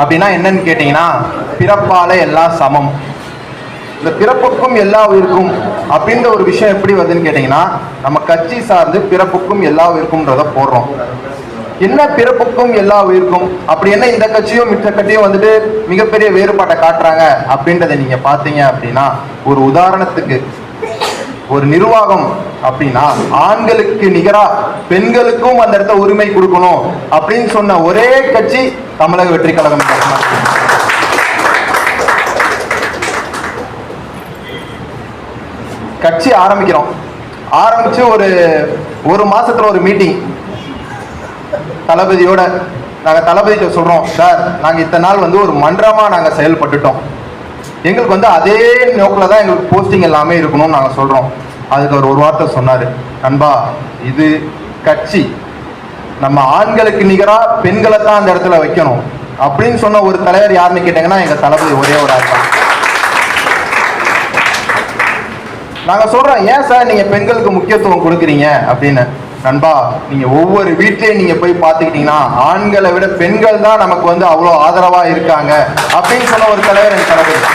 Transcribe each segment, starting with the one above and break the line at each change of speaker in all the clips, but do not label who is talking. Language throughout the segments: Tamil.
அப்படின்னா என்னன்னு கேட்டீங்கன்னா, பிறப்பால எல்லாம் சமம். இந்த பிறப்புக்கும் எல்லா உயிருக்கும் அப்படின்ற ஒரு விஷயம் எப்படி வருதுன்னு கேட்டீங்கன்னா, நம்ம கட்சி சார்ந்து பிறப்புக்கும் எல்லா உயிருக்கும்ன்றத போடுறோம். என்ன பிறப்புக்கும் எல்லா உயிருக்கும் அப்படி என்ன இந்த கட்சியும் மிச்ச கட்சியும் வந்துட்டு மிகப்பெரிய வேறுபாட்டை காட்டுறாங்க அப்படின்றத நீங்க பாத்தீங்க அப்படின்னா, ஒரு உதாரணத்துக்கு ஒரு நிர்வாகம் அப்படின்னா ஆண்களுக்கு நிகரா பெண்களுக்கும் அந்த இடத்த உரிமை கொடுக்கணும் அப்படின்னு சொன்ன ஒரே கட்சி தமிழக வெற்றி கழகம். கட்சி ஆரம்பிச்சு ஒரு மாசத்துல ஒரு மீட்டிங் தளபதியோட நாங்க தளபதிட்ட சொல்றோம், சார் நாங்க இத்தனை நாள் வந்து ஒரு மன்றமா நாங்க செயல்பட்டுட்டோம், எங்களுக்கு வந்து அதே நோக்கில் தான் எங்களுக்கு போஸ்டிங் எல்லாமே இருக்கணும்னு நாங்கள் சொல்கிறோம். அதுக்கு அவர் ஒரு வார்த்தை சொன்னார், நண்பா இது கட்சி, நம்ம ஆண்களுக்கு நிகராக பெண்களை தான் அந்த இடத்துல வைக்கணும் அப்படின்னு சொன்ன ஒரு தலைவர் யாருன்னு கேட்டீங்கன்னா எங்கள் தளபதி ஒரே ஒரு ஆள் தான். நாங்கள் சொல்கிறோம், ஏன் சார் நீங்கள் பெண்களுக்கு முக்கியத்துவம் கொடுக்குறீங்க அப்படின்னு. நண்பா நீங்க ஒவ்வொரு வீட்லயும் நீங்க போய் பார்த்துக்கிட்டீங்கன்னா ஆண்களை விட பெண்கள் தான் நமக்கு வந்து அவ்வளோ ஆதரவா இருக்காங்க அப்படின்னு சொன்ன ஒரு தலைவர் என் தலைவர்.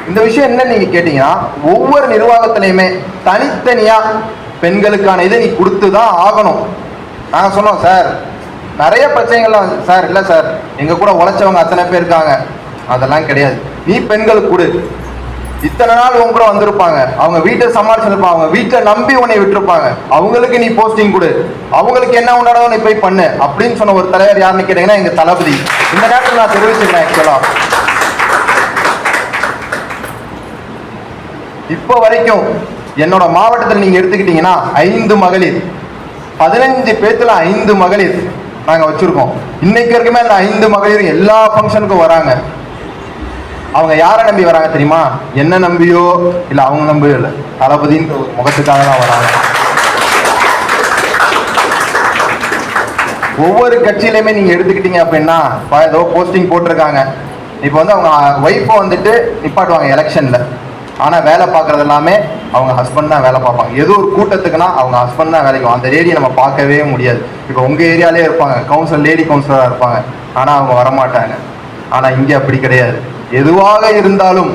இந்த விஷயம் என்ன நீங்க கேட்டீங்கன்னா, ஒவ்வொரு நிர்வாகத்திலையுமே தனித்தனியா பெண்களுக்கான இதை நீ கொடுத்துதான் ஆகணும். நாங்க சொன்னோம், சார் நிறைய பிரச்சனைகள்லாம் சார் இல்லை சார், எங்க கூட உழைச்சவங்க அத்தனை பேர் இருக்காங்க, அதெல்லாம் கிடையாது, நீ பெண்களுக்கு கொடு. இத்தனை நாள் உங்க கூட வந்திருப்பாங்க, அவங்க வீட்டை சமாளிச்சிருப்பாங்க, அவங்க வீட்டை நம்பி உன்னை விட்டுருப்பாங்க, அவங்களுக்கு நீ போஸ்டிங் கொடு, அவங்களுக்கு என்ன உண்டானோ நீ போய் பண்ணு அப்படின்னு சொன்ன ஒரு தலைவர் யாருன்னு கேட்டீங்கன்னா எங்க தளபதி. இந்த நேரத்தில் நான் தெரிவிச்சுக்கிறேன், ஆக்சுவலா இப்போ வரைக்கும் என்னோட மாவட்டத்தில் நீங்க எடுத்துக்கிட்டீங்கன்னா 5 மகளிர், 15 பேத்துல 5 மகளிர் நாங்க வச்சிருக்கோம். இன்னைக்கு வரைக்குமே அந்த 5 மகளிர் எல்லா ஃபங்க்ஷனுக்கும் வராங்க. அவங்க யாரை நம்பி வராங்க தெரியுமா? என்ன நம்பியோ இல்ல அவங்க நம்பியோ இல்லை, தளபதின்ற ஒரு முகத்துக்காக தான் வராங்க. ஒவ்வொரு கட்சியிலுமே நீங்க எடுத்துக்கிட்டீங்க அப்படின்னா ஏதோ போஸ்டிங் போட்டிருக்காங்க, இப்போ வந்து அவங்க ஒய்ஃபை வந்துட்டு நிப்பாட்டுவாங்க எலெக்ஷன்ல, ஆனா வேலை பார்க்கறது எல்லாமே அவங்க ஹஸ்பண்ட் தான் வேலை பார்ப்பாங்க. ஏதோ ஒரு கூட்டத்துக்குன்னா அவங்க ஹஸ்பண்ட் தான் வேலைக்கு, அந்த லேடியை நம்ம பார்க்கவே முடியாது. இப்போ உங்க ஏரியாலே இருப்பாங்க, லேடி கவுன்சிலரா இருப்பாங்க, ஆனா அவங்க வரமாட்டாங்க. ஆனா இங்க அப்படி கிடையாது. எதுவாக இருந்தாலும்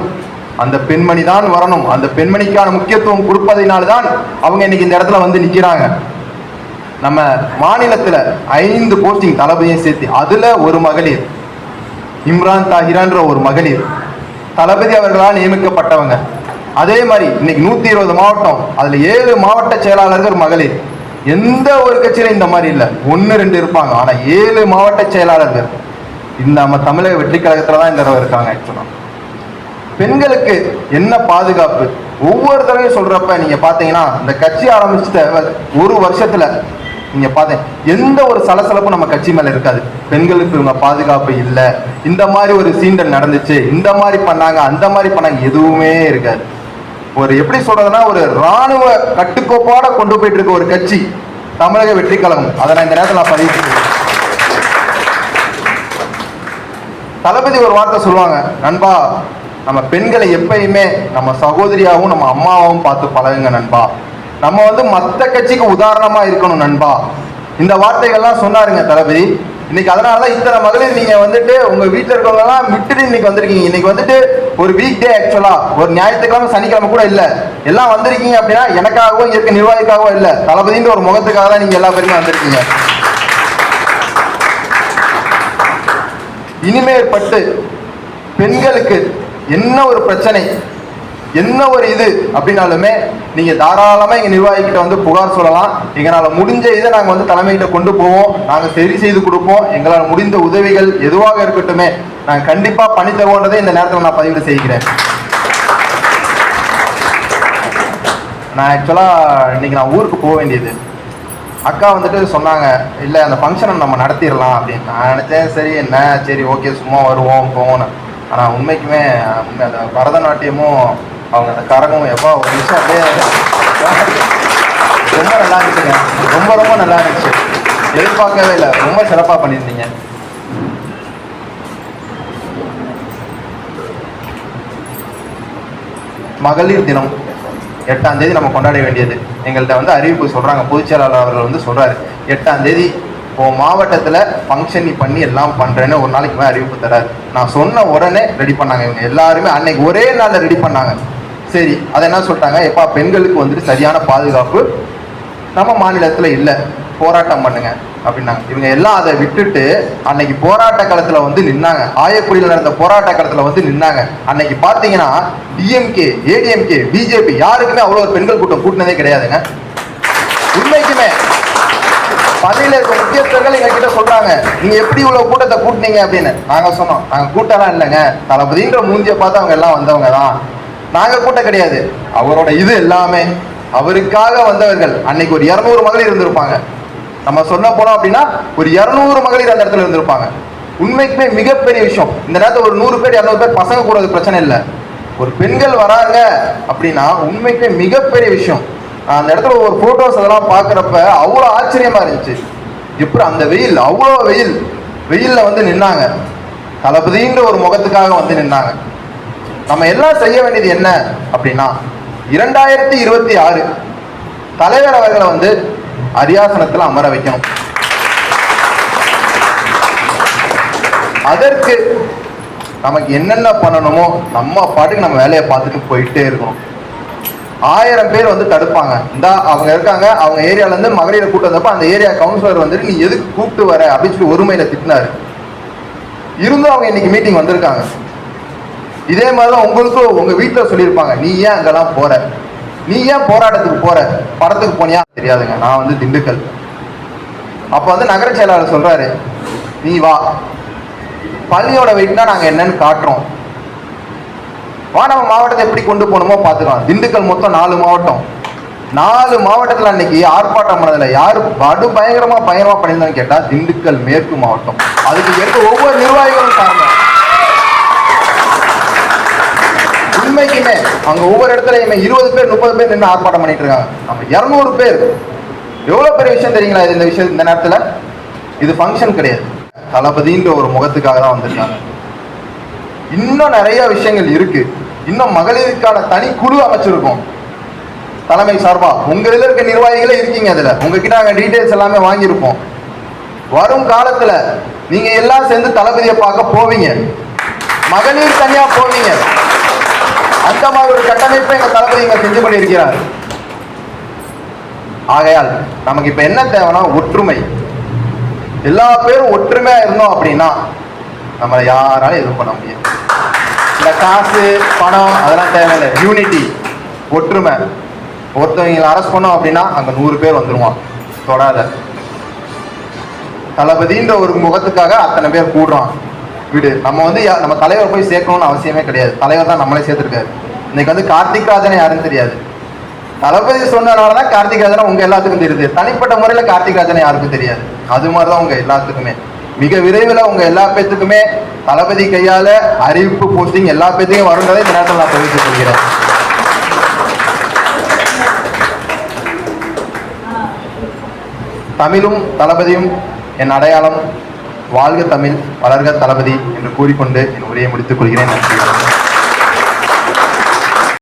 அந்த பெண்மணி தான் வரணும். அந்த பெண்மணிக்கான முக்கியத்துவம் கொடுப்பதினால்தான் அவங்க இன்னைக்கு இந்த இடத்துல வந்து நிக்கிறாங்க. நம்ம மாநிலத்துல 5 போஸ்டிங் தளபதியும் சேர்த்து, அதுல ஒரு மகளிர் இம்ரான் தாஹிரான்ற ஒரு மகளிர் தளபதி அவர்களால் நியமிக்கப்பட்டவங்க. அதே மாதிரி இன்னைக்கு 120 மாவட்டம், அதுல 7 மாவட்ட செயலாளர்கள் மகளிர். எந்த ஒரு கட்சியில இந்த மாதிரி இல்லை, 1-2 இருப்பாங்க, ஆனா 7 மாவட்ட செயலாளர்கள் இந்த நம்ம தமிழக வெற்றி கழகத்துல தான் இந்த தடவை இருக்காங்க. ஆக்சுவலா பெண்களுக்கு என்ன பாதுகாப்பு ஒவ்வொரு தடவையும் சொல்றப்ப நீங்க பாத்தீங்கன்னா, இந்த கட்சி ஆரம்பிச்சுட்ட ஒரு வருஷத்துல நீங்க பாத்தீங்க எந்த ஒரு சலசலப்பும் நம்ம கட்சி மேல இருக்காது. பெண்களுக்கு இவங்க பாதுகாப்பு இல்லை, இந்த மாதிரி ஒரு சீண்டல் நடந்துச்சு, இந்த மாதிரி பண்ணாங்க, அந்த மாதிரி பண்ணாங்க, எதுவுமே இருக்காது. ஒரு எப்படி சொல்றதுன்னா, ஒரு இராணுவ கட்டுக்கோப்போட கொண்டு போயிட்டு இருக்க ஒரு கட்சி தமிழக வெற்றி கழகம். அதை நான் இந்த நேரத்தில் நான் பதிவு செய்வேன். தளபதி ஒரு வார்த்தை சொல்லுவாங்க, நண்பா நம்ம பெண்களை எப்பயுமே நம்ம சகோதரியாகவும் நம்ம அம்மாவும் பார்த்து பழகுங்க நண்பா, நம்ம வந்து மற்ற கட்சிக்கு உதாரணமா இருக்கணும் நண்பா. இந்த வார்த்தைகள்லாம் சொன்னாருங்க தளபதி. இன்னைக்கு அதனாலதான் இத்தனை மகளிர் நீங்க வந்துட்டு உங்க வீட்டுல இருக்கவங்க எல்லாம் விட்டுட்டு இன்னைக்கு வந்திருக்கீங்க. இன்னைக்கு வந்துட்டு ஒரு வீக் டே, ஆக்சுவலா ஒரு ஞாயிற்றுக்கிழமை சனிக்கிழமை கூட இல்ல, எல்லாம் வந்திருக்கீங்க அப்படின்னா எனக்காகவும் இருக்க நிர்வாகிக்காகவும் இல்ல, தளபதின்ற ஒரு முகத்துக்காக தான் நீங்க எல்லா பேருமே வந்திருக்கீங்க. இனிமேற்பட்டு பெண்களுக்கு என்ன ஒரு பிரச்சனை, என்ன ஒரு இது அப்படின்னாலுமே நீங்க தாராளமா எங்க நிர்வாகிகிட்ட வந்து புகார் சொல்லலாம். எங்களால முடிஞ்ச இதை நாங்க வந்து தலைமையிட்ட கொண்டு போவோம், நாங்க சரி செய்து கொடுப்போம். எங்களால் முடிந்த உதவிகள் எதுவாக இருக்கட்டுமே நாங்க கண்டிப்பா பண்ணி தருவோன்றதை இந்த நேரத்தில் நான் பதிவு செய்கிறேன். நான் ஆக்சுவலா இன்னைக்கு நான் ஊருக்கு போக வேண்டியது, அக்கா வந்துட்டு சொன்னாங்க, இல்லை அந்த ஃபங்க்ஷனை நம்ம நடத்திடலாம் அப்படின்னு. நான் நினச்சேன், சரி என்ன சரி ஓகே சும்மா வருவோம் போவோன்னு. ஆனால் உண்மைக்குமே அந்த பரதநாட்டியமும் அவங்க அந்த கரகமும் எப்போ ஒரு நிமிஷம் அப்படியே ரொம்ப நல்லா இருந்துச்சுங்க, ரொம்ப ரொம்ப நல்லா இருந்துச்சு. எதிர்பார்க்கவே இல்லை, ரொம்ப சிறப்பாக பண்ணியிருந்தீங்க. மகளிர் தினம் 8ஆம் தேதி நம்ம கொண்டாட வேண்டியது. எங்கள்கிட்ட வந்து அறிவிப்பு சொல்றாங்க, பொதுச் செயலாளர் அவர்கள் வந்து சொல்றாரு 8ஆம் தேதி உன் மாவட்டத்தில் ஃபங்க்ஷன் நீ பண்ணி எல்லாம் பண்ணுறேன்னு ஒரு நாளைக்கு மேலே அறிவிப்பு தராரு. நான் சொன்ன உடனே ரெடி பண்ணாங்க. இவங்க எல்லாருமே அன்னைக்கு ஒரே நாளில் ரெடி பண்ணாங்க. சரி, அதை என்ன சொல்லிட்டாங்க, எப்பா பெண்களுக்கு வந்துட்டு சரியான பாதுகாப்பு நம்ம மாநிலத்தில் இல்லை, போராட்டம் பண்ணுங்க அப்படின்னாங்க. இவங்க எல்லாம் அதை விட்டுட்டு அன்னைக்கு போராட்ட களத்தில் வந்து நின்னாங்க. ஆயக்குடியில் நடந்த போராட்ட களத்தில் வந்து நின்னாங்க. அன்னைக்கு பார்த்தீங்கன்னா டிஎம்கே, ஏடிஎம்கே, பிஜேபி யாருக்குமே அவ்வளோ ஒரு பெண்கள் கூட்டம் கூட்டினதே கிடையாதுங்க. உண்மைக்குமே பள்ளியில் இருக்க முக்கியஸ்தர்கள் எங்க கிட்ட சொல்றாங்க, நீங்க எப்படி இவ்வளவு கூட்டத்தை கூட்டினீங்க அப்படின்னு. நாங்க சொன்னோம், நாங்க கூட்டலாம் இல்லைங்க, தளபதின்ற மூஞ்சியை பார்த்து அவங்க எல்லாம் வந்தவங்க தான், நாங்க கூட்டம் கிடையாது. அவரோட இது எல்லாமே அவருக்காக வந்தவர்கள். அன்னைக்கு ஒரு 200 மகளிர் இருந்திருப்பாங்க. நம்ம சொல்ல போனோம் அப்படின்னா ஒரு 200 மகளிர் அந்த இடத்துல இருந்திருப்பாங்க. உண்மைக்குமே மிகப்பெரிய விஷயம். இந்த நேரத்தில் ஒரு 100 பேர் 200 பேர் பசங்க கூடாது பிரச்சனை இல்லை, ஒரு பெண்கள் வராங்க அப்படின்னா உண்மைக்குமே மிகப்பெரிய விஷயம். அந்த இடத்துல ஒரு போட்டோஸ் அதெல்லாம் பார்க்குறப்ப அவ்வளோ ஆச்சரியமா இருந்துச்சு. எப்படி அந்த வெயில், அவ்வளோ வெயில்ல வந்து நின்னாங்க, தளபதின்ற ஒரு முகத்துக்காக வந்து நின்னாங்க. நம்ம எல்லாம் செய்ய வேண்டியது என்ன அப்படின்னா 2026 தலைவர் அவர்களை வந்து அரியாசனத்தில் அமர வைக்கணும். அதற்கு நமக்கு என்னென்ன பண்ணணுமோ நம்ம பாட்டுக்கு நம்ம வேலையை பார்த்துட்டு போயிட்டே இருக்கணும். 1000 பேர் வந்து தடுப்பாங்க. இந்த அவங்க இருக்காங்க, அவங்க ஏரியால இருந்து மகளிரை கூட்டு வந்தப்ப அந்த ஏரியா கவுன்சிலர் வந்துட்டு நீ எதுக்கு கூப்பிட்டு வர அப்படின்னு சொல்லி ஒருமையில திட்டினாரு. இருந்தும் அவங்க இன்னைக்கு மீட்டிங் வந்திருக்காங்க. இதே மாதிரிதான் உங்களுக்கும் உங்க வீட்டில் சொல்லியிருப்பாங்க, நீ ஏன் அங்கெல்லாம் போற, நீ ஏன் போராட்டத்துக்கு போற, படத்துக்கு போனியா தெரியாதுங்க, நான் வந்து திண்டுக்கல். அப்ப வந்து நகர செயலாளர் சொல்றாரு, நீ வா, பள்ளியோட வெயிட்னா நாங்க என்னன்னு காட்டுறோம், வா நம்ம மாவட்டத்தை எப்படி கொண்டு போகணுமோ பார்த்துக்கலாம். திண்டுக்கல் மொத்தம் 4 மாவட்டம், 4 மாவட்டத்தில் அன்னைக்கு ஆர்ப்பாட்டம் பண்ணதில்லை. யாரு படு பயங்கரமா பண்ணியிருந்தான்னு கேட்டா திண்டுக்கல் மேற்கு மாவட்டம். அதுக்கு ஏற்ற ஒவ்வொரு நிர்வாகிகளும் காரணம். உண்மைக்குமே அங்க ஒவ்வொரு இடத்துலயுமே 20 பேர் 30 பேர் நின்று ஆர்ப்பாட்டம் பண்ணிட்டு இருக்காங்க. நம்ம 200 பேர், எவ்வளவு பெரிய விஷயம் தெரியுங்களா இது? இந்த விஷயம் இந்த நேரத்துல இது ஃபங்க்ஷன் கிடையாது, தளபதின்ற ஒரு முகத்துக்காக தான் வந்திருக்காங்க. இன்னும் நிறைய விஷயங்கள் இருக்கு. இன்னும் மகளிருக்கான தனி குழு அமைச்சிருக்கோம் தலைமை சார்பா. உங்க இதுல இருக்க நிர்வாகிகளே இருக்கீங்க, அதுல உங்ககிட்ட நாங்க டீடைல்ஸ் எல்லாமே வாங்கியிருப்போம். வரும் காலத்துல நீங்க எல்லாம் சேர்ந்து தளபதியை பார்க்க போவீங்க, மகளிர் தனியா போவீங்க. அந்த மாதிரி ஒரு கட்டமைப்பை எங்க தளபதி இங்க செஞ்சு கொண்டிருக்கிறார். ஆகையால் நமக்கு இப்ப என்ன தேவைன்னா ஒற்றுமை. எல்லா பேரும் ஒற்றுமையா இருந்தோம் அப்படின்னா நம்மளை யாராலும் எதுவும் பண்ண முடியாது. இந்த காசு பணம் அதெல்லாம் தேவையில்லை, யூனிட்டி, ஒற்றுமை. ஒருத்தவங்களை அரெஸ்ட் பண்ணோம் அப்படின்னா அங்க 100 பேர் வந்துருவான், தொடாத. தளபதின்ற ஒரு முகத்துக்காக அத்தனை பேர் கூடுறான். வீடு நம்ம வந்து நம்ம தலைவர் போய் சேர்க்கணும்னு அவசியமே கிடையாது, தலைவர் தான் நம்மளே சேர்த்துருக்காரு. இன்னைக்கு வந்து கார்த்திக் ராஜனை யாருன்னு தெரியாது, தளபதி சொன்னதுனாலதான் கார்த்திக் ராஜனை உங்க எல்லாத்துக்கும் தெரியுது. தனிப்பட்ட முறையில கார்த்திக் ராஜனை யாருக்கும் தெரியாது. அது மாதிரிதான் உங்க எல்லாத்துக்குமே மிக விரைவில் உங்க எல்லா பேத்துக்குமே தளபதி கையால அறிவிப்பு போஸ்டிங் எல்லா பேத்துக்கும் வருன்றதை இந்த நேரத்தில் நான் தெரிவித்துக் கொள்கிறேன். தமிழும் தளபதியும் என் அடையாளம். வாழ்க தமிழ், வளர்க தளபதி என்று கூறிக்கொண்டு என் உரையை முடித்துக் கொள்கிறேன். நன்றி.